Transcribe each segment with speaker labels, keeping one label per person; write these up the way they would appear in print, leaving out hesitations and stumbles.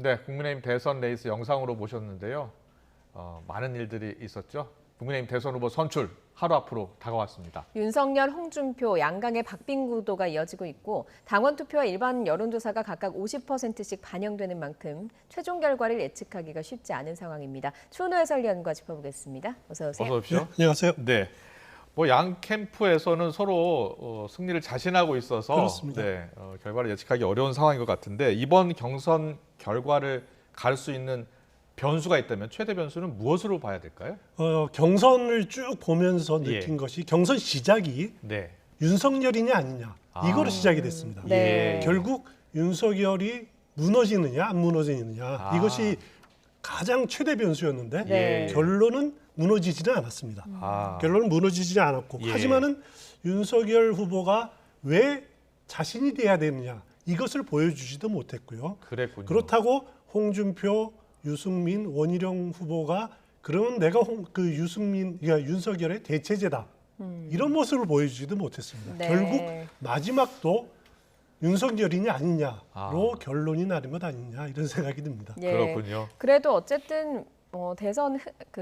Speaker 1: 네, 국민의힘 대선 레이스 영상으로 모셨는데요. 많은 일들이 있었죠. 국민의힘 대선 후보 선출 하루 앞으로 다가왔습니다.
Speaker 2: 윤석열, 홍준표, 양강의 박빙 구도가 이어지고 있고 당원 투표와 일반 여론조사가 각각 50%씩 반영되는 만큼 최종 결과를 예측하기가 쉽지 않은 상황입니다. 추은호 해설위원과 짚어보겠습니다. 어서 오세요.
Speaker 1: 어서 오십시오.
Speaker 3: 네, 안녕하세요.
Speaker 1: 네, 양 캠프에서는 서로 승리를 자신하고 있어서
Speaker 3: 그렇습니다.
Speaker 1: 네, 결과를 예측하기 어려운 상황인 것 같은데 이번 경선 결과를 갈 수 있는 변수가 있다면 최대 변수는 무엇으로 봐야 될까요?
Speaker 3: 경선을 쭉 보면서 느낀
Speaker 1: 예.
Speaker 3: 것이 경선 시작이
Speaker 1: 네,
Speaker 3: 윤석열이냐 아니냐 이거로 시작이 됐습니다.
Speaker 2: 네.
Speaker 3: 결국 윤석열이 무너지느냐 안 무너지느냐 이것이 가장 최대 변수였는데
Speaker 2: 네.
Speaker 3: 결론은 무너지지는 않았습니다. 결론은 무너지지 않았고
Speaker 1: 예.
Speaker 3: 하지만은 윤석열 후보가 왜 자신이 돼야 되느냐 이것을 보여주지도 못했고요.
Speaker 1: 그랬군요.
Speaker 3: 그렇다고 홍준표, 유승민, 원희룡 후보가 그러면 내가 유승민, 그러니까 윤석열의 대체제다. 이런 모습을 보여주지도 못했습니다.
Speaker 2: 네.
Speaker 3: 결국 마지막도 윤석열이냐 아니냐로 결론이 나는 것 아니냐 이런 생각이 듭니다.
Speaker 2: 예.
Speaker 1: 그렇군요.
Speaker 2: 그래도 어쨌든 대선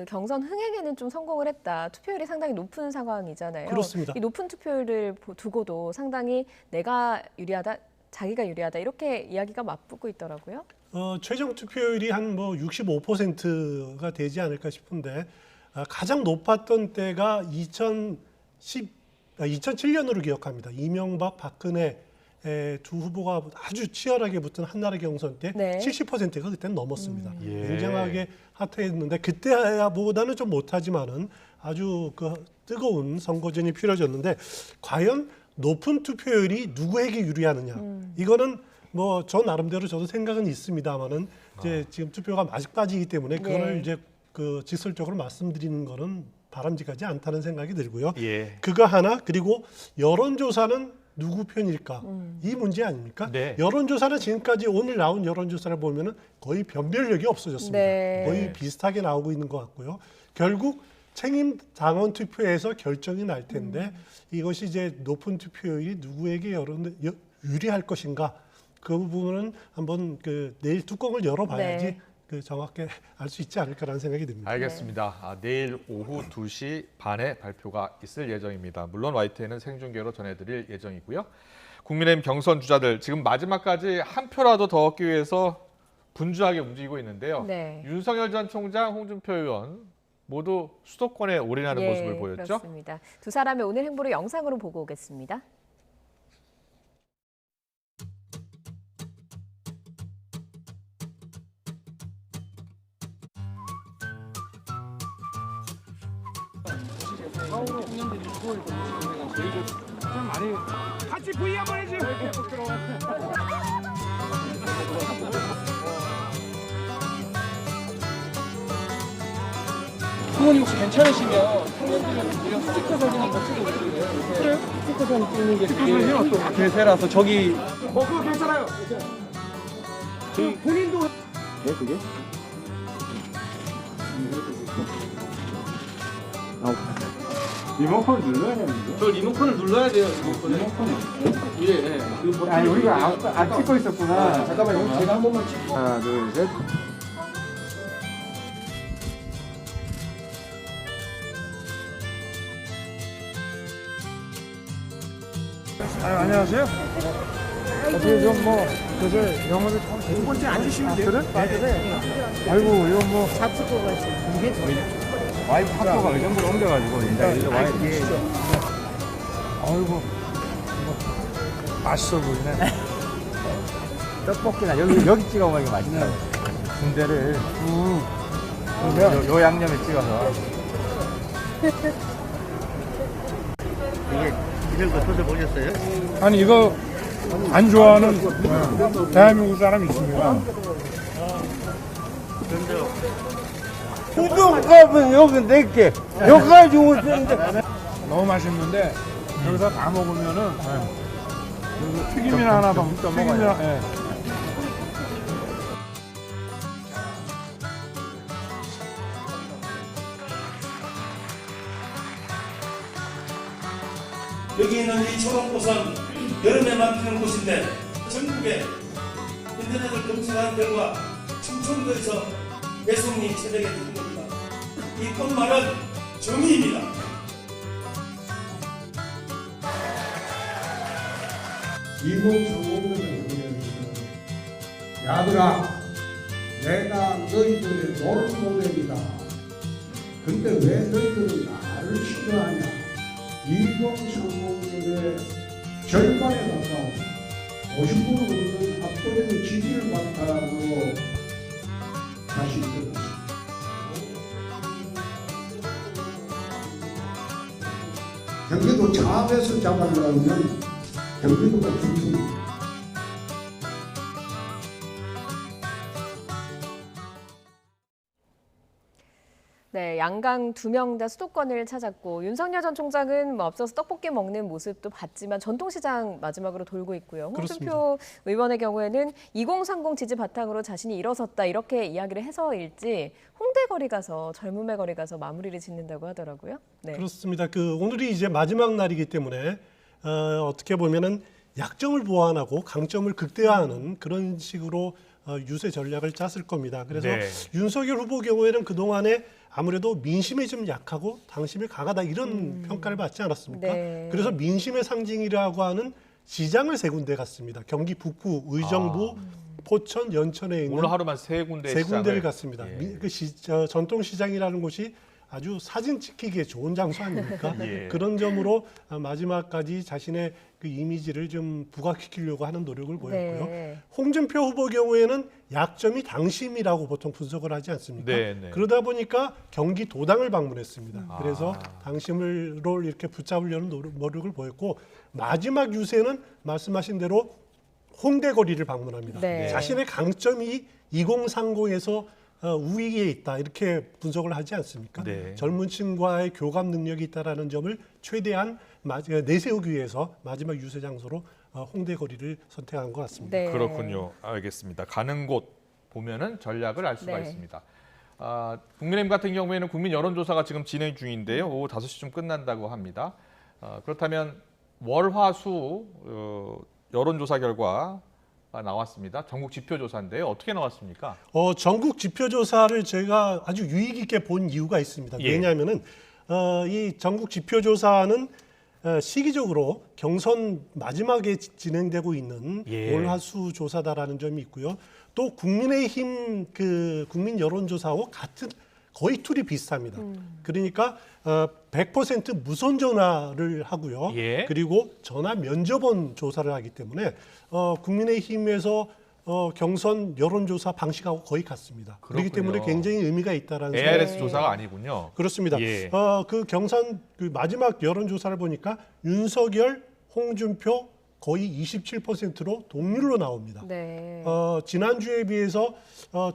Speaker 2: 경선 흥행에는 좀 성공을 했다. 투표율이 상당히 높은 상황이잖아요.
Speaker 3: 그렇습니다.
Speaker 2: 이 높은 투표율을 두고도 상당히 내가 유리하다, 자기가 유리하다 이렇게 이야기가 맞붙고 있더라고요.
Speaker 3: 최종 투표율이 한 65%가 되지 않을까 싶은데 가장 높았던 때가 2007년으로 기억합니다. 이명박, 박근혜 두 후보가 아주 치열하게 붙은 한나라 경선 때
Speaker 2: 네.
Speaker 3: 70%가 그때는 넘었습니다.
Speaker 1: 예.
Speaker 3: 굉장하게 핫했는데 그때보다는 좀 못하지만은 아주 뜨거운 선거전이 펼쳐졌는데 과연 높은 투표율이 누구에게 유리하느냐 이거는 저 나름대로 저도 생각은 있습니다만은 이제 지금 투표가 아직까지이기 때문에 그거를
Speaker 2: 네.
Speaker 3: 이제 직설적으로 말씀드리는 거는 바람직하지 않다는 생각이 들고요.
Speaker 1: 예.
Speaker 3: 그거 하나 그리고 여론조사는 누구 편일까 이 문제 아닙니까?
Speaker 1: 네.
Speaker 3: 여론조사는 지금까지 오늘 나온 여론조사를 보면은 거의 변별력이 없어졌습니다.
Speaker 2: 네.
Speaker 3: 거의 비슷하게 나오고 있는 것 같고요. 결국 책임 당원 투표에서 결정이 날 텐데 이것이 이제 높은 투표율이 누구에게 유리할 것인가 그 부분은 한번 내일 뚜껑을 열어봐야지
Speaker 2: 네.
Speaker 3: 정확하게 알 수 있지 않을까라는 생각이 듭니다.
Speaker 1: 알겠습니다. 내일 오후 2시 반에 발표가 있을 예정입니다. 물론 YTN은 생중계로 전해드릴 예정이고요. 국민의힘 경선 주자들 지금 마지막까지 한 표라도 더 얻기 위해서 분주하게 움직이고 있는데요.
Speaker 2: 네.
Speaker 1: 윤석열 전 총장, 홍준표 의원 모두 수도권에 올인하는
Speaker 2: 예,
Speaker 1: 모습을 보였죠.
Speaker 2: 그렇습니다. 두 사람의 오늘 행보를 영상으로 보고 오겠습니다.
Speaker 4: 같이 V 한번 해줘. 부모님 혹시 괜찮으시면 청년들은 무료 스티커 사진 한번 찍어주세요. 그래요? 스티커 사진 찍는 게 되게 대세라서 저기. 그거 괜찮아요. 저희 본인도. 네 그게?
Speaker 5: 리모컨 눌러야 되는데.
Speaker 4: 저 리모컨을 눌러야 돼요. 리모컨을. 예.
Speaker 5: 아니 우리가 안 찍고 있었구나.
Speaker 4: 잠깐만요. 제가 한 번만 찍고.
Speaker 5: 하나 둘 셋. 안녕하세요. 어떻게 좀 그래서 영어를 두 번째 앉으시면 돼요. 그래? 아이고 이거 학교가 있어. 이게 와이프 학교가 의정부로 옮겨가지고 이제 와이프. 아이고 맛있어 보이네. 떡볶이나 여기 찍어 먹으면 맛있다. 군대를 요 양념에 찍어서. 이게 이런 거 드셔보셨어요?
Speaker 6: 아니 이거 안 좋아하는 대한민국 사람이 있습니다.
Speaker 5: 우동값은 여기 낼게. 여기까지 주고 있는데.
Speaker 6: 너무 맛있는데 여기서 다 먹으면은 튀김이나 하나 더 튀김이나 예.
Speaker 7: 여기 있는 이 초록꽃은 여름에만 피는 꽃인데 전국에 인터넷을 검색한 결과 충청도에서 배송이 새벽에 되는 겁니다. 이 꽃말은 정의입니다.
Speaker 5: 야들아, 내가 너희들의 롤모델이다. 근데 왜 너희들은 나를 싫어하냐? 이공상공론의 절반에 가까운 50% 넘는 압도적인 지지를 바탕으로 다시 일어났습니다. 경기도 차압에서 잡아려면 경기도가 중심입니다.
Speaker 2: 네, 양강 두 명 다 수도권을 찾았고 윤석열 전 총장은 뭐 앞서서 떡볶이 먹는 모습도 봤지만 전통시장 마지막으로 돌고 있고요. 홍준표 의원의 경우에는 2030 지지 바탕으로 자신이 일어섰다 이렇게 이야기를 해서일지 홍대 거리 가서 젊음의 거리 가서 마무리를 짓는다고 하더라고요. 네.
Speaker 3: 그렇습니다. 오늘이 이제 마지막 날이기 때문에 어떻게 보면은 약점을 보완하고 강점을 극대화하는 그런 식으로 유세 전략을 짰을 겁니다. 그래서
Speaker 1: 네.
Speaker 3: 윤석열 후보 경우에는 그동안에 아무래도 민심에 좀 약하고 당심에 강하다 이런 평가를 받지 않았습니까?
Speaker 2: 네.
Speaker 3: 그래서 민심의 상징이라고 하는 시장을 세 군데 갔습니다. 경기 북부, 의정부, 포천, 연천에 있는
Speaker 1: 오늘 하루만 세 군데
Speaker 3: 군데를 갔습니다.
Speaker 1: 예.
Speaker 3: 전통시장이라는 곳이 아주 사진 찍히기에 좋은 장소 아닙니까?
Speaker 1: 예.
Speaker 3: 그런 점으로 마지막까지 자신의 그 이미지를 좀 부각시키려고 하는 노력을 보였고요.
Speaker 2: 네.
Speaker 3: 홍준표 후보 경우에는 약점이 당심이라고 보통 분석을 하지 않습니까?
Speaker 1: 네, 네.
Speaker 3: 그러다 보니까 경기 도당을 방문했습니다. 그래서 당심으로 이렇게 붙잡으려는 노력을 보였고 마지막 유세는 말씀하신 대로 홍대 거리를 방문합니다.
Speaker 2: 네.
Speaker 3: 자신의 강점이 2030에서 우위에 있다 이렇게 분석을 하지 않습니까?
Speaker 1: 네.
Speaker 3: 젊은 층과의 교감 능력이 있다라는 점을 최대한 내세우기 위해서 마지막 유세 장소로 홍대 거리를 선택한 것 같습니다.
Speaker 2: 네.
Speaker 1: 그렇군요. 알겠습니다. 가는 곳 보면은 전략을 알 수가
Speaker 2: 네.
Speaker 1: 있습니다. 국민의힘 같은 경우에는 국민 여론조사가 지금 진행 중인데요. 오후 5시쯤 끝난다고 합니다. 그렇다면 월화수 여론조사 결과 나왔습니다. 전국 지표조사인데요. 어떻게 나왔습니까?
Speaker 3: 전국 지표조사를 제가 아주 유익 있게 본 이유가 있습니다.
Speaker 1: 예.
Speaker 3: 왜냐하면은 이 전국 지표조사는 시기적으로 경선 마지막에 진행되고 있는
Speaker 1: 예.
Speaker 3: 월화수 조사다라는 점이 있고요. 또 국민의힘 국민 여론조사와 같은 거의 툴이 비슷합니다. 그러니까 100% 무선 전화를 하고요.
Speaker 1: 예.
Speaker 3: 그리고 전화 면접원 조사를 하기 때문에 국민의힘에서 경선 여론조사 방식하고 거의 같습니다. 그렇기
Speaker 1: 그렇군요.
Speaker 3: 때문에 굉장히 의미가 있다라는
Speaker 1: ARS
Speaker 2: 네.
Speaker 1: 조사가 아니군요.
Speaker 3: 그렇습니다.
Speaker 1: 예.
Speaker 3: 그 경선 마지막 여론조사를 보니까 윤석열, 홍준표 거의 27%로 동률로 나옵니다.
Speaker 2: 네.
Speaker 3: 지난주에 비해서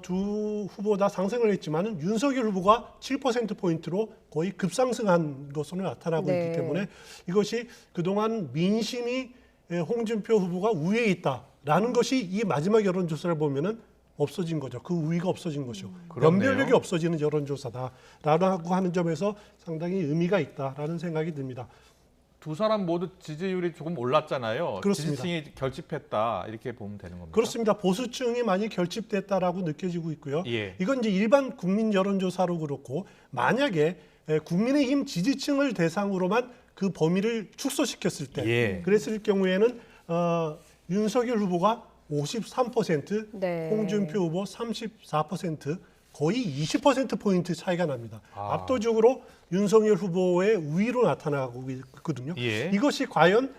Speaker 3: 두 후보 다 상승을 했지만 윤석열 후보가 7%포인트로 거의 급상승한 것으로 나타나고
Speaker 2: 네.
Speaker 3: 있기 때문에 이것이 그동안 민심이 홍준표 후보가 우위에 있다라는 것이 이 마지막 여론조사를 보면은 없어진 거죠. 그 우위가 없어진 거죠.
Speaker 1: 그렇네요.
Speaker 3: 연별력이 없어지는 여론조사다라고 하는 점에서 상당히 의미가 있다라는 생각이 듭니다.
Speaker 1: 두 사람 모두 지지율이 조금 올랐잖아요.
Speaker 3: 그렇습니다.
Speaker 1: 지지층이 결집했다 이렇게 보면 되는 겁니다.
Speaker 3: 그렇습니다. 보수층이 많이 결집됐다라고 느껴지고 있고요.
Speaker 1: 예.
Speaker 3: 이건 이제 일반 국민 여론조사로 그렇고 만약에 국민의힘 지지층을 대상으로만 그 범위를 축소시켰을 때,
Speaker 1: 예.
Speaker 3: 그랬을 경우에는 윤석열 후보가 53%,
Speaker 2: 네.
Speaker 3: 홍준표 후보 34%, 거의 20%포인트 차이가 납니다.
Speaker 1: 아.
Speaker 3: 압도적으로 윤석열 후보의 우위로 나타나고 있거든요.
Speaker 1: 예.
Speaker 3: 이것이 과연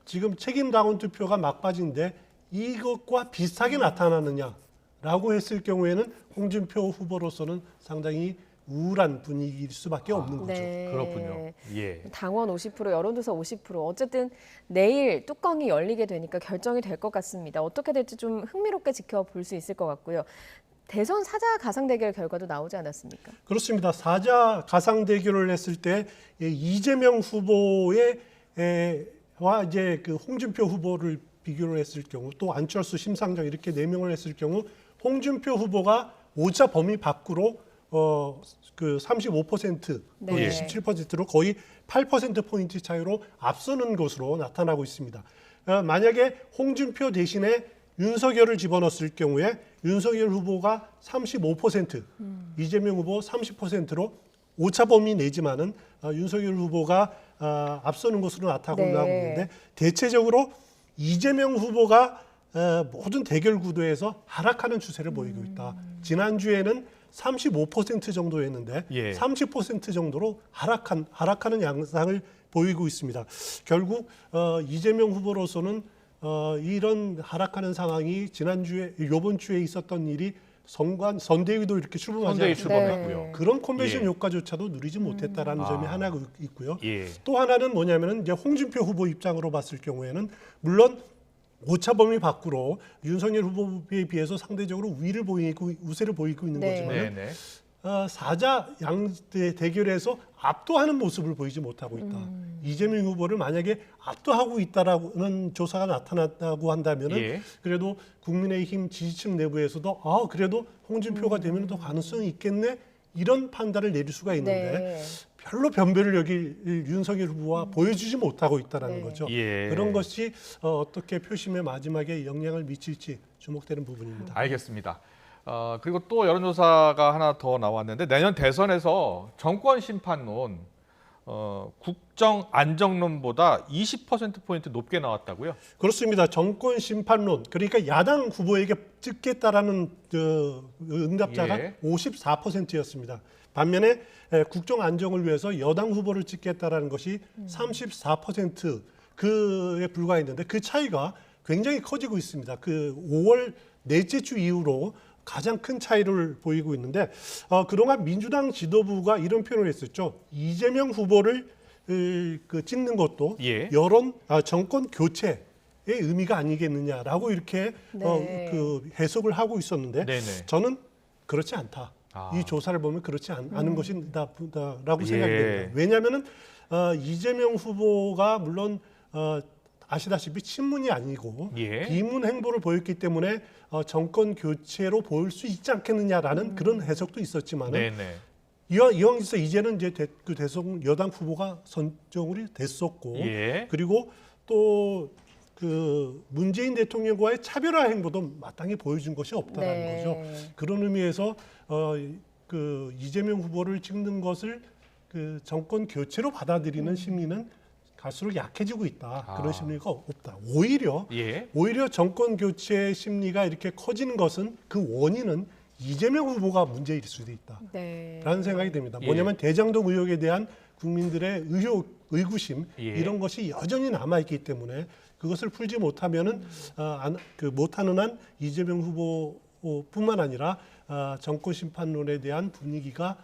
Speaker 3: 지금 책임당원 투표가 막바지인데 이것과 비슷하게 나타나느냐라고 했을 경우에는 홍준표 후보로서는 상당히 우울한 분위기일 수밖에 없는 거죠.
Speaker 2: 네.
Speaker 1: 그렇군요. 예.
Speaker 2: 당원 50%, 여론조사 50%. 어쨌든 내일 뚜껑이 열리게 되니까 결정이 될 것 같습니다. 어떻게 될지 좀 흥미롭게 지켜볼 수 있을 것 같고요. 대선 사자 가상 대결 결과도 나오지 않았습니까?
Speaker 3: 그렇습니다. 사자 가상 대결을 했을 때 이재명 후보의 와 이제 홍준표 후보를 비교를 했을 경우 또 안철수, 심상정 이렇게 4명을 했을 경우 홍준표 후보가 오차 범위 밖으로 35%
Speaker 2: 네.
Speaker 3: 27%로 거의 8%포인트 차이로 앞서는 것으로 나타나고 있습니다. 만약에 홍준표 대신에 윤석열을 집어넣었을 경우에 윤석열 후보가 35%, 이재명 후보 30%로 오차 범위 내지만은 윤석열 후보가 앞서는 것으로 나타나고
Speaker 2: 네.
Speaker 3: 있는데 대체적으로 이재명 후보가 모든 대결 구도에서 하락하는 추세를 보이고 있다. 지난주에는 35% 정도였는데
Speaker 1: 예.
Speaker 3: 30% 정도로 하락하는 양상을 보이고 있습니다. 결국 이재명 후보로서는 이런 하락하는 상황이 이번 주에 있었던 일이 선대위도 이렇게 출범하지
Speaker 1: 선대위
Speaker 3: 않습니까?
Speaker 1: 출범했고요.
Speaker 3: 그런 컨벤션
Speaker 1: 예.
Speaker 3: 효과조차도 누리지 못했다라는 점이 하나 있고요.
Speaker 1: 예.
Speaker 3: 또 하나는 뭐냐면은 이제 홍준표 후보 입장으로 봤을 경우에는 물론 오차 범위 밖으로 윤석열 후보에 비해서 상대적으로 우세를 보이고 있는
Speaker 2: 네.
Speaker 3: 거지만
Speaker 1: 네네.
Speaker 3: 사자 양대 대결에서 압도하는 모습을 보이지 못하고 있다. 이재명 후보를 만약에 압도하고 있다라는 조사가 나타났다고 한다면은
Speaker 1: 예.
Speaker 3: 그래도 국민의힘 지지층 내부에서도 그래도 홍준표가 되면 더 가능성이 있겠네 이런 판단을 내릴 수가 있는데
Speaker 2: 네.
Speaker 3: 별로 변별을 여기 윤석열 후보와 보여주지 못하고 있다라는
Speaker 2: 네.
Speaker 3: 거죠.
Speaker 1: 예.
Speaker 3: 그런 것이 어떻게 표심의 마지막에 영향을 미칠지 주목되는 부분입니다.
Speaker 1: 알겠습니다. 그리고 또 여론조사가 하나 더 나왔는데 내년 대선에서 정권 심판론, 국정 안정론보다 20%포인트 높게 나왔다고요?
Speaker 3: 그렇습니다. 정권 심판론 그러니까 야당 후보에게 찍겠다라는 응답자가
Speaker 1: 예.
Speaker 3: 54%였습니다. 반면에 국정 안정을 위해서 여당 후보를 찍겠다라는 것이 34% 그에 불과했는데 그 차이가 굉장히 커지고 있습니다. 그 5월 넷째 주 이후로 가장 큰 차이를 보이고 있는데 그동안 민주당 지도부가 이런 표현을 했었죠. 이재명 후보를 찍는 것도
Speaker 1: 예.
Speaker 3: 정권 교체의 의미가 아니겠느냐라고 이렇게
Speaker 2: 네.
Speaker 3: 해석을 하고 있었는데
Speaker 1: 네네.
Speaker 3: 저는 그렇지 않다. 이 조사를 보면 그렇지 않은 것이다라고 생각이
Speaker 1: 예.
Speaker 3: 됩니다. 왜냐하면은 이재명 후보가 물론 아시다시피 친문이 아니고
Speaker 1: 예.
Speaker 3: 비문 행보를 보였기 때문에 정권 교체로 보일 수 있지 않겠느냐라는 그런 해석도 있었지만은
Speaker 1: 네네.
Speaker 3: 이왕에서 이제는 이제 대선 여당 후보가 선정이 됐었고
Speaker 1: 예.
Speaker 3: 그리고 또 그 문재인 대통령과의 차별화 행보도 마땅히 보여준 것이 없다라는
Speaker 2: 네.
Speaker 3: 거죠. 그런 의미에서 그 이재명 후보를 찍는 것을 그 정권 교체로 받아들이는 심리는 갈수록 약해지고 있다. 그런 심리가 없다. 오히려
Speaker 1: 예.
Speaker 3: 정권 교체 심리가 이렇게 커지는 것은 그 원인은 이재명 후보가 문제일 수도 있다라는
Speaker 2: 네.
Speaker 3: 생각이 듭니다.
Speaker 1: 예.
Speaker 3: 뭐냐면 대장동 의혹에 대한 국민들의 의구심
Speaker 1: 예.
Speaker 3: 이런 것이 여전히 남아 있기 때문에 그것을 풀지 못하면은 못하는 한 이재명 후보뿐만 아니라 정권 심판론에 대한 분위기가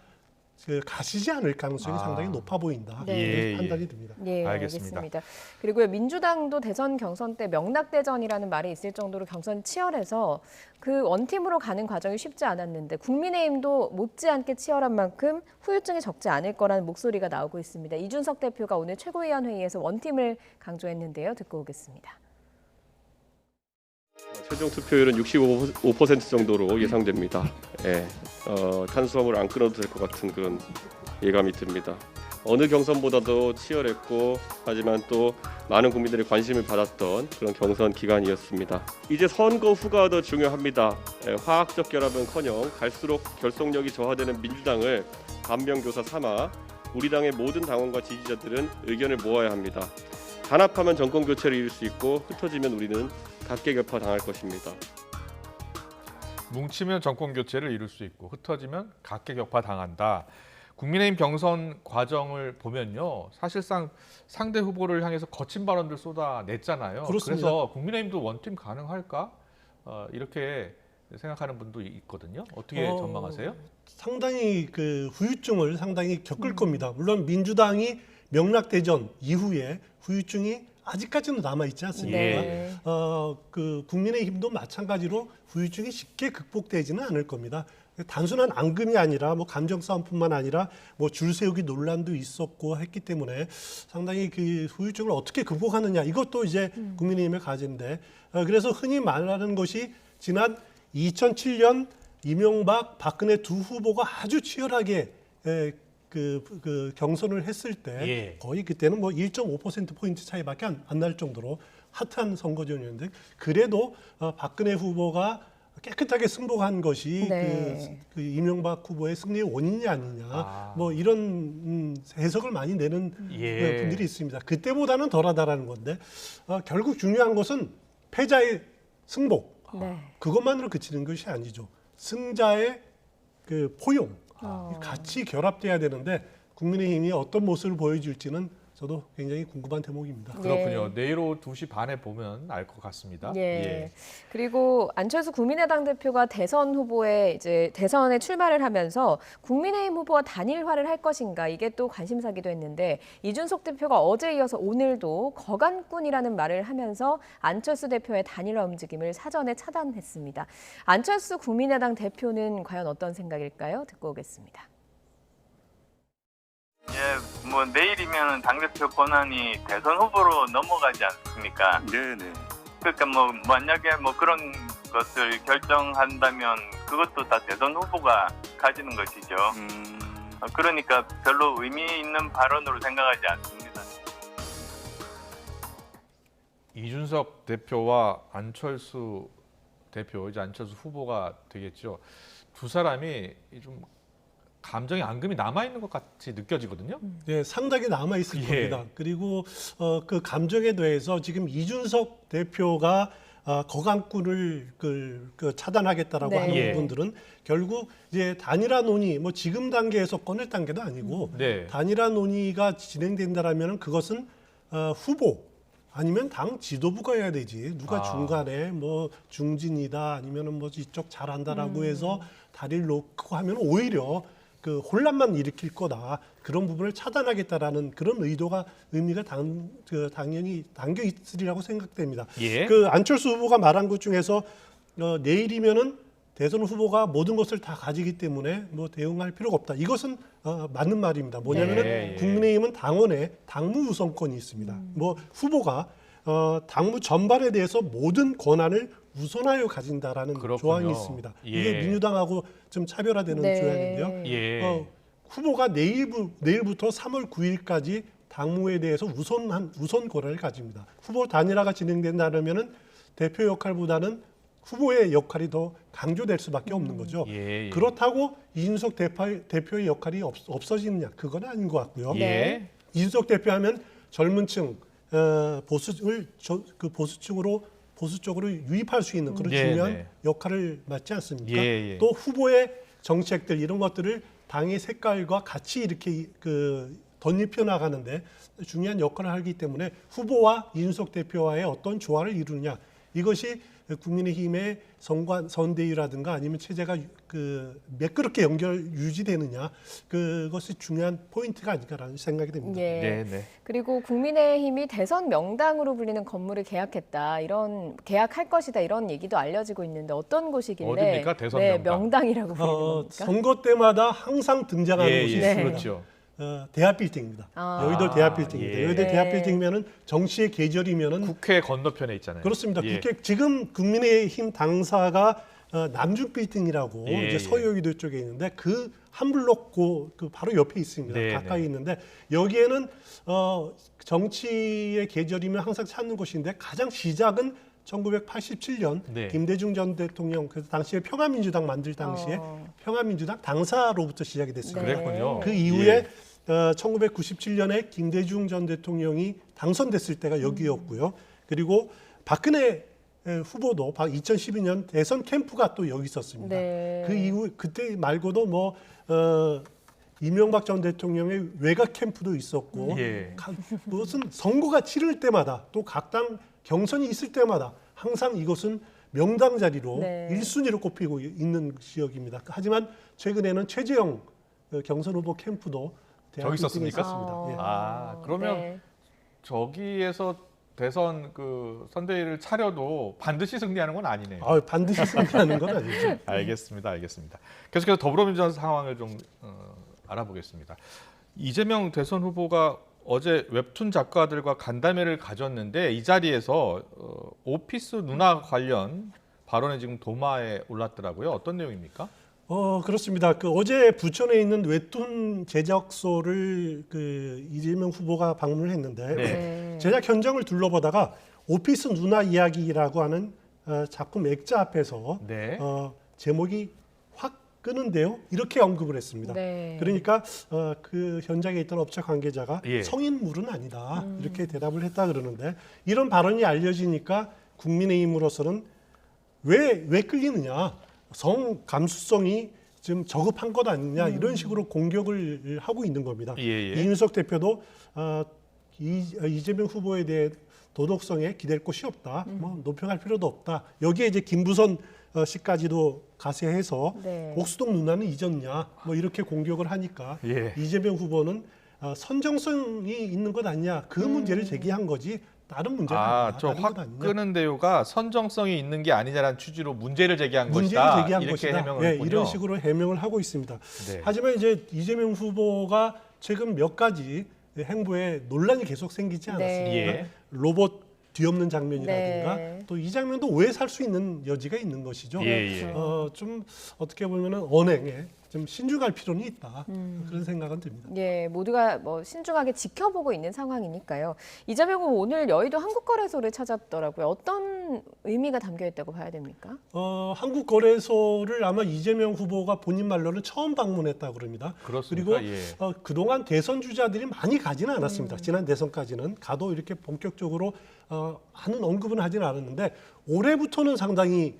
Speaker 3: 가시지 않을 가능성이 상당히 높아 보인다.
Speaker 2: 네.
Speaker 3: 이런
Speaker 1: 예,
Speaker 3: 판단이 듭니다.
Speaker 2: 예,
Speaker 1: 알겠습니다.
Speaker 2: 알겠습니다. 그리고요, 민주당도 대선 경선 때 명락대전이라는 말이 있을 정도로 경선 치열해서 그 원팀으로 가는 과정이 쉽지 않았는데 국민의힘도 못지않게 치열한 만큼 후유증이 적지 않을 거라는 목소리가 나오고 있습니다. 이준석 대표가 오늘 최고위원 회의에서 원팀을 강조했는데요. 듣고 오겠습니다.
Speaker 8: 최종 투표율은 65% 정도로 예상됩니다. 예, 탄수화물 안 끊어도 될 것 같은 그런 예감이 듭니다. 어느 경선보다도 치열했고 하지만 또 많은 국민들의 관심을 받았던 그런 경선 기간이었습니다. 이제 선거 후가 더 중요합니다. 화학적 결합은커녕 갈수록 결속력이 저하되는 민주당을 반면교사 삼아 우리 당의 모든 당원과 지지자들은 의견을 모아야 합니다. 단합하면 정권 교체를 이룰 수 있고 흩어지면 우리는 각계격파 당할 것입니다.
Speaker 1: 뭉치면 정권 교체를 이룰 수 있고 흩어지면 각계격파 당한다. 국민의힘 경선 과정을 보면요, 사실상 상대 후보를 향해서 거친 발언들 쏟아냈잖아요.
Speaker 3: 그렇습니다.
Speaker 1: 그래서 국민의힘도 원팀 가능할까? 이렇게 생각하는 분도 있거든요. 어떻게 전망하세요?
Speaker 3: 상당히 그 후유증을 상당히 겪을 겁니다. 물론 민주당이 명락대전 이후에 후유증이 아직까지는 남아 있지 않습니까?
Speaker 2: 네.
Speaker 3: 그 국민의힘도 마찬가지로 후유증이 쉽게 극복되지는 않을 겁니다. 단순한 앙금이 아니라 뭐 감정 싸움뿐만 아니라 뭐 줄 세우기 논란도 있었고 했기 때문에 상당히 그 후유증을 어떻게 극복하느냐 이것도 이제 국민의힘의 과제인데 그래서 흔히 말하는 것이 지난 2007년 이명박, 박근혜 두 후보가 아주 치열하게 그 경선을 했을 때
Speaker 1: 예.
Speaker 3: 거의 그때는 뭐 1.5%포인트 차이밖에 안 날 정도로 핫한 선거전이었는데 그래도 박근혜 후보가 깨끗하게 승복한 것이
Speaker 2: 네.
Speaker 3: 그 이명박 후보의 승리의 원인이 아니냐
Speaker 1: 아.
Speaker 3: 뭐 이런 해석을 많이 내는
Speaker 1: 예.
Speaker 3: 분들이 있습니다. 그때보다는 덜하다라는 건데 결국 중요한 것은 패자의 승복
Speaker 2: 네.
Speaker 3: 그것만으로 그치는 것이 아니죠. 승자의 그 포용 같이 결합돼야 되는데 국민의힘이 어떤 모습을 보여줄지는 저도 굉장히 궁금한 대목입니다.
Speaker 1: 그렇군요. 내일 오후 2시 반에 보면 알 것 같습니다.
Speaker 2: 예. 그리고 안철수 국민의당 대표가 대선 후보에 이제 대선에 출마를 하면서 국민의힘 후보와 단일화를 할 것인가 이게 또 관심사기도 했는데 이준석 대표가 어제 이어서 오늘도 거간꾼이라는 말을 하면서 안철수 대표의 단일화 움직임을 사전에 차단했습니다. 안철수 국민의당 대표는 과연 어떤 생각일까요? 듣고 오겠습니다.
Speaker 9: 예, 뭐 내일이면 당대표 권한이 대선 후보로 넘어가지 않습니까?
Speaker 10: 네네.
Speaker 9: 그러니까 뭐 만약에 뭐 그런 것을 결정한다면 그것도 다 대선 후보가 가지는 것이죠. 그러니까 별로 의미 있는 발언으로 생각하지 않습니다.
Speaker 1: 이준석 대표와 안철수 대표, 이제 안철수 후보가 되겠죠. 두 사람이 좀 감정의 앙금이 남아 있는 것 같이 느껴지거든요.
Speaker 3: 네, 상당히 남아 있을
Speaker 1: 예.
Speaker 3: 겁니다. 그리고 그 감정에 대해서 지금 이준석 대표가 거간꾼을 차단하겠다라고
Speaker 2: 네.
Speaker 3: 하는
Speaker 1: 예.
Speaker 3: 부분들은 결국 이제 단일화 논의, 뭐 지금 단계에서 꺼낼 단계도 아니고
Speaker 1: 네.
Speaker 3: 단일화 논의가 진행된다라면 그것은 후보 아니면 당 지도부가 해야 되지. 누가 중간에 뭐 중진이다 아니면은 뭐 이쪽 잘한다라고 해서 다리를 놓고 하면 오히려 그 혼란만 일으킬 거다. 그런 부분을 차단하겠다라는 그런 의미가 당연히 담겨 있으리라고 생각됩니다.
Speaker 1: 예.
Speaker 3: 그 안철수 후보가 말한 것 중에서 내일이면은 대선 후보가 모든 것을 다 가지기 때문에 뭐 대응할 필요가 없다. 이것은 맞는 말입니다. 뭐냐면은
Speaker 1: 네.
Speaker 3: 국민의힘은 당원의 당무 우선권이 있습니다. 뭐 후보가 당무 전반에 대해서 모든 권한을 우선하여 가진다라는
Speaker 1: 그렇군요.
Speaker 3: 조항이 있습니다.
Speaker 1: 예.
Speaker 3: 이게 민주당하고 좀 차별화되는
Speaker 2: 네.
Speaker 3: 조항인데요.
Speaker 1: 예.
Speaker 3: 후보가 내일부터 3월 9일까지 당무에 대해서 우선 권한을 가집니다. 후보 단일화가 진행된다면은 대표 역할보다는 후보의 역할이 더 강조될 수밖에 없는 거죠.
Speaker 1: 예.
Speaker 3: 그렇다고 이준석 대표의 역할이 없어지느냐? 그건 아닌 것 같고요.
Speaker 1: 예.
Speaker 3: 이준석 대표하면 젊은층 보수 쪽으로 유입할 수 있는 그런
Speaker 1: 예,
Speaker 3: 중요한
Speaker 1: 네.
Speaker 3: 역할을 맡지 않습니까?
Speaker 1: 예, 예.
Speaker 3: 또 후보의 정책들 이런 것들을 당의 색깔과 같이 이렇게 덧입혀 나가는데 중요한 역할을 하기 때문에 후보와 이준석 대표와의 어떤 조화를 이루느냐 이것이 국민의힘의 선대위라든가 아니면 체제가 매끄럽게 유지되느냐 그것이 중요한 포인트가 아닐까라는 생각이 듭니다.
Speaker 2: 예.
Speaker 1: 네, 네.
Speaker 2: 그리고 국민의힘이 대선 명당으로 불리는 건물을 계약할 것이다 이런 얘기도 알려지고 있는데 어떤 곳이길래
Speaker 1: 어디입니까? 대선
Speaker 2: 네,
Speaker 1: 명당.
Speaker 2: 명당이라고 불리는 겁니까?
Speaker 3: 선거 때마다 항상 등장하는
Speaker 1: 예,
Speaker 3: 곳이
Speaker 1: 예.
Speaker 3: 있습니다.
Speaker 1: 그렇죠.
Speaker 3: 대합빌딩입니다. 여의도 대합빌딩입니다. 여의도
Speaker 2: 네.
Speaker 3: 대합빌딩이면은 정치의 계절이면은
Speaker 1: 국회 건너편에 있잖아요.
Speaker 3: 그렇습니다.
Speaker 1: 예.
Speaker 3: 지금 국민의힘 당사가 남중빌딩이라고
Speaker 1: 예,
Speaker 3: 이제
Speaker 1: 예.
Speaker 3: 서여의도 쪽에 있는데 그 한 블록 그 바로 옆에 있습니다.
Speaker 1: 네,
Speaker 3: 가까이
Speaker 1: 네.
Speaker 3: 있는데 여기에는 정치의 계절이면 항상 찾는 곳인데 가장 시작은 1987년
Speaker 1: 네.
Speaker 3: 김대중 전 대통령 그 당시에 평화민주당 만들 당시에 평화민주당 당사로부터 시작이 됐습니다.
Speaker 2: 네.
Speaker 1: 그랬군요.
Speaker 3: 그 이후에 1997년에 김대중 전 대통령이 당선됐을 때가 여기였고요. 그리고 박근혜 후보도 2012년 대선 캠프가 또 여기 있었습니다.
Speaker 2: 네.
Speaker 3: 그 이후 그때 말고도 뭐 이명박 전 대통령의 외곽 캠프도 있었고
Speaker 1: 예.
Speaker 3: 무슨 선거가 치를 때마다 또 각 당 경선이 있을 때마다 항상 이것은 명당 자리로
Speaker 2: 네.
Speaker 3: 1순위로 꼽히고 있는 지역입니다. 하지만 최근에는 최재형 경선 후보 캠프도
Speaker 1: 저기 있었습니까?
Speaker 3: 있었습니다. 예.
Speaker 1: 그러면
Speaker 2: 네.
Speaker 1: 저기에서 대선 선대위를 차려도 반드시 승리하는 건 아니네요.
Speaker 3: 반드시 승리하는 건 아니죠.
Speaker 1: 알겠습니다. 계속해서 더불어민주당 상황을 좀 알아보겠습니다. 이재명 대선 후보가 어제 웹툰 작가들과 간담회를 가졌는데 이 자리에서 오피스 문화 관련 발언이 지금 도마에 올랐더라고요. 어떤 내용입니까?
Speaker 3: 그렇습니다. 어제 부천에 있는 웹툰 제작소를 이재명 후보가 방문을 했는데
Speaker 1: 네.
Speaker 3: 제작 현장을 둘러보다가 오피스 누나 이야기라고 하는 작품 액자 앞에서
Speaker 1: 네.
Speaker 3: 제목이 확 끄는데요. 이렇게 언급을 했습니다.
Speaker 2: 네.
Speaker 3: 그러니까 그 현장에 있던 업체 관계자가
Speaker 1: 예.
Speaker 3: 성인물은 아니다 이렇게 대답을 했다 그러는데 이런 발언이 알려지니까 국민의힘으로서는 왜 끌리느냐, 성 감수성이 지금 저급한 것 아니냐 이런 식으로 공격을 하고 있는 겁니다.
Speaker 1: 예.
Speaker 3: 이준석 대표도 이재명 후보에 대해 도덕성에 기댈 곳이 없다, 뭐 높여갈 필요도 없다. 여기에 이제 김부선 씨까지도 가세해서
Speaker 2: 네.
Speaker 3: 옥수동 누나는 잊었냐, 뭐 이렇게 공격을 하니까
Speaker 1: 예.
Speaker 3: 이재명 후보는 선정성이 있는 것 아니냐, 그 문제를 제기한 거지 다른 문제가 아니냐.
Speaker 1: 저
Speaker 3: 다른
Speaker 1: 확
Speaker 3: 것 아니냐.
Speaker 1: 끄는 대요가 선정성이 있는 게 아니냐라는 취지로 문제를 제기한
Speaker 3: 문제를
Speaker 1: 것이다.
Speaker 3: 제기한
Speaker 1: 이렇게
Speaker 3: 것이다.
Speaker 1: 해명을
Speaker 3: 예,
Speaker 1: 했군요.
Speaker 3: 이런 식으로 해명을 하고 있습니다.
Speaker 1: 네.
Speaker 3: 하지만 이제 이재명 후보가 최근 몇 가지 행보에 논란이 계속 생기지 않았습니까?
Speaker 2: 네.
Speaker 1: 예.
Speaker 3: 로봇 뒤엎는 장면이라든가
Speaker 2: 네.
Speaker 3: 또 이 장면도 오해 살 수 있는 여지가 있는 것이죠.
Speaker 1: 예.
Speaker 3: 좀 어떻게 보면은 언행에 좀 신중할 필요는 있다, 그런 생각은 듭니다.
Speaker 2: 예, 모두가 뭐 신중하게 지켜보고 있는 상황이니까요. 이재명 후보 오늘 여의도 한국거래소를 찾았더라고요. 어떤 의미가 담겨 있다고 봐야 됩니까?
Speaker 3: 한국거래소를 아마 이재명 후보가 본인 말로는 처음 방문했다고 그럽니다.
Speaker 1: 그렇습니까?
Speaker 3: 그리고
Speaker 1: 예.
Speaker 3: 그동안 대선 주자들이 많이 가지는 않았습니다. 지난 대선까지는 가도 이렇게 본격적으로 하는 언급은 하지는 않았는데 올해부터는 상당히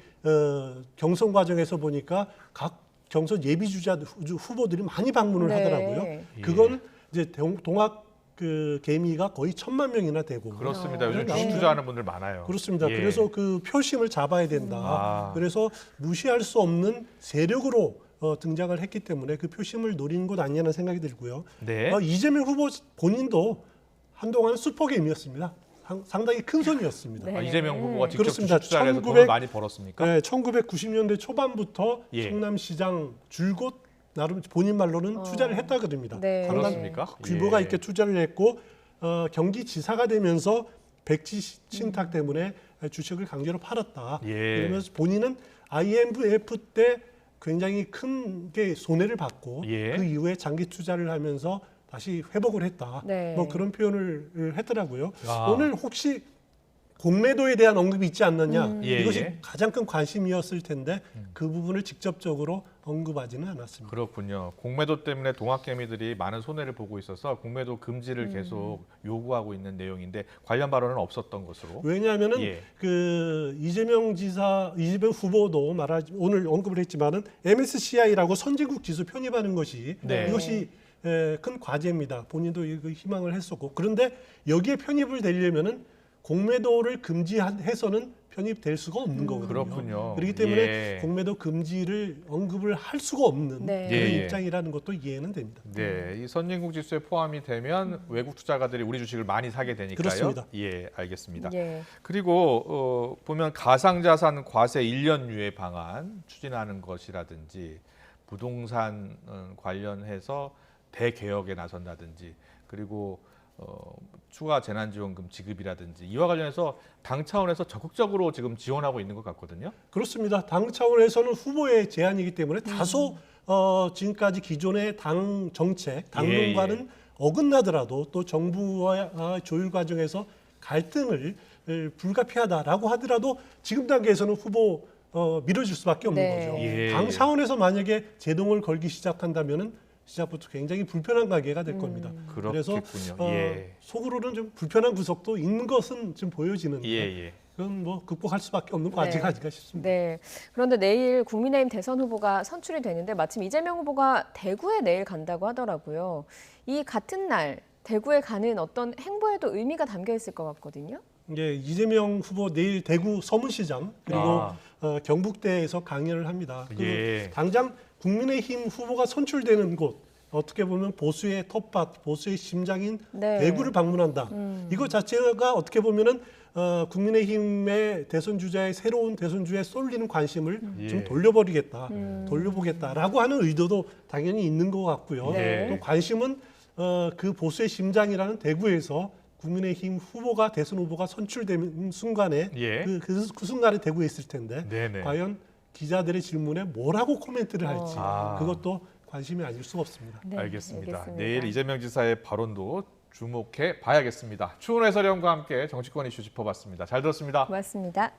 Speaker 3: 경선 과정에서 보니까 각 경선 예비 주자 후보들이 많이 방문을
Speaker 2: 네.
Speaker 3: 하더라고요.
Speaker 1: 예.
Speaker 3: 그건 이제 동학 개미가 거의 1,000만 명이나 되고
Speaker 1: 그렇습니다. 요즘
Speaker 3: 네.
Speaker 1: 주식 투자하는 분들 많아요.
Speaker 3: 그렇습니다.
Speaker 1: 예.
Speaker 3: 그래서 그 표심을 잡아야 된다. 그래서 무시할 수 없는 세력으로 등장을 했기 때문에 그 표심을 노리는 것 아니냐는 생각이 들고요.
Speaker 1: 네.
Speaker 3: 이재명 후보 본인도 한동안 슈퍼게임이었습니다. 상당히 큰 손이었습니다.
Speaker 2: 네.
Speaker 1: 이재명 후보가 직접
Speaker 3: 그렇습니다.
Speaker 1: 주식 투자를 해서 돈을 많이 벌었습니까?
Speaker 3: 네, 1990년대 초반부터
Speaker 1: 예.
Speaker 3: 성남시장 줄곧 나름 본인 말로는 투자를 했다 그럽니다.
Speaker 2: 네.
Speaker 3: 상당히
Speaker 1: 그렇습니까?
Speaker 3: 규모가
Speaker 1: 예.
Speaker 3: 있게 투자를 했고 경기지사가 되면서 백지 신탁 때문에 주식을 강제로 팔았다.
Speaker 1: 예.
Speaker 3: 그러면서 본인은 IMF 때 굉장히 큰 게 손해를 받고
Speaker 1: 예.
Speaker 3: 그 이후에 장기 투자를 하면서 다시 회복을 했다.
Speaker 2: 네.
Speaker 3: 뭐 그런 표현을 했더라고요.
Speaker 1: 아.
Speaker 3: 오늘 혹시 공매도에 대한 언급이 있지 않느냐,
Speaker 1: 예,
Speaker 3: 이것이
Speaker 1: 예.
Speaker 3: 가장 큰 관심이었을 텐데 그 부분을 직접적으로 언급하지는 않았습니다.
Speaker 1: 그렇군요. 공매도 때문에 동학개미들이 많은 손해를 보고 있어서 공매도 금지를 계속 요구하고 있는 내용인데 관련 발언은 없었던 것으로.
Speaker 3: 왜냐하면은
Speaker 1: 예.
Speaker 3: 그 이재명 후보도 오늘 언급을 했지만은 MSCI라고 선진국 지수 편입하는 것이
Speaker 1: 네.
Speaker 3: 이것이 큰 과제입니다. 본인도 이거 희망을 했었고, 그런데 여기에 편입을 되려면은 공매도를 금지해서는 편입될 수가 없는 거거든요.
Speaker 1: 그렇군요.
Speaker 3: 그렇기 때문에
Speaker 1: 예.
Speaker 3: 공매도 금지를 언급을 할 수가 없는
Speaker 2: 네.
Speaker 3: 그런
Speaker 1: 예, 예.
Speaker 3: 입장이라는 것도 이해는 됩니다.
Speaker 1: 네, 이 선진국 지수에 포함이 되면 외국 투자가들이 우리 주식을 많이 사게 되니까요.
Speaker 3: 그렇습니다.
Speaker 1: 예, 알겠습니다.
Speaker 2: 예.
Speaker 1: 그리고 보면 가상자산 과세 1년 유예 방안 추진하는 것이라든지 부동산 관련해서 대개혁에 나선다든지 그리고 추가 재난지원금 지급이라든지 이와 관련해서 당 차원에서 적극적으로 지금 지원하고 있는 것 같거든요.
Speaker 3: 그렇습니다. 당 차원에서는 후보의 제안이기 때문에 다소 지금까지 기존의 당 정책, 당론과는 어긋나더라도 또 정부와 조율 과정에서 갈등을 불가피하다라고 하더라도 지금 단계에서는 후보 밀어줄 수밖에 없는
Speaker 2: 네.
Speaker 3: 거죠.
Speaker 1: 예.
Speaker 3: 당 차원에서 만약에 제동을 걸기 시작한다면은 시작부터 굉장히 불편한 관계가 될 겁니다. 그래서
Speaker 1: 그렇겠군요. 예.
Speaker 3: 속으로는 좀 불편한 구석도 있는 것은 좀 보여지는데
Speaker 1: 예.
Speaker 3: 그건 뭐 극복할 수밖에 없는 과제가 아닐까 싶습니다.
Speaker 2: 네. 그런데 내일 국민의힘 대선 후보가 선출이 되는데 마침 이재명 후보가 대구에 내일 간다고 하더라고요. 이 같은 날 대구에 가는 어떤 행보에도 의미가 담겨 있을 것 같거든요.
Speaker 3: 예, 이재명 후보 내일 대구 서문시장 그리고 경북대에서 강연을 합니다.
Speaker 1: 예.
Speaker 3: 당장 국민의힘 후보가 선출되는 곳, 어떻게 보면 보수의 텃밭, 보수의 심장인
Speaker 2: 네.
Speaker 3: 대구를 방문한다. 이거 자체가 어떻게 보면은 국민의힘의 대선 주자의 새로운 대선 주자에 쏠리는 관심을
Speaker 1: 예.
Speaker 3: 좀 돌려보겠다라고 하는 의도도 당연히 있는 것 같고요.
Speaker 1: 네.
Speaker 3: 또 관심은 그 보수의 심장이라는 대구에서 국민의힘 후보가 대선 후보가 선출되는 순간에
Speaker 1: 예.
Speaker 3: 그 순간에 대구에 있을 텐데
Speaker 1: 네네.
Speaker 3: 과연 기자들의 질문에 뭐라고 코멘트를 할지
Speaker 1: 아.
Speaker 3: 그것도 관심이 아닐 수가 없습니다.
Speaker 2: 네,
Speaker 1: 알겠습니다.
Speaker 2: 알겠습니다.
Speaker 1: 내일 이재명 지사의 발언도 주목해 봐야겠습니다. 추은 해설위원과 함께 정치권 이슈 짚어봤습니다. 잘 들었습니다.
Speaker 2: 고맙습니다.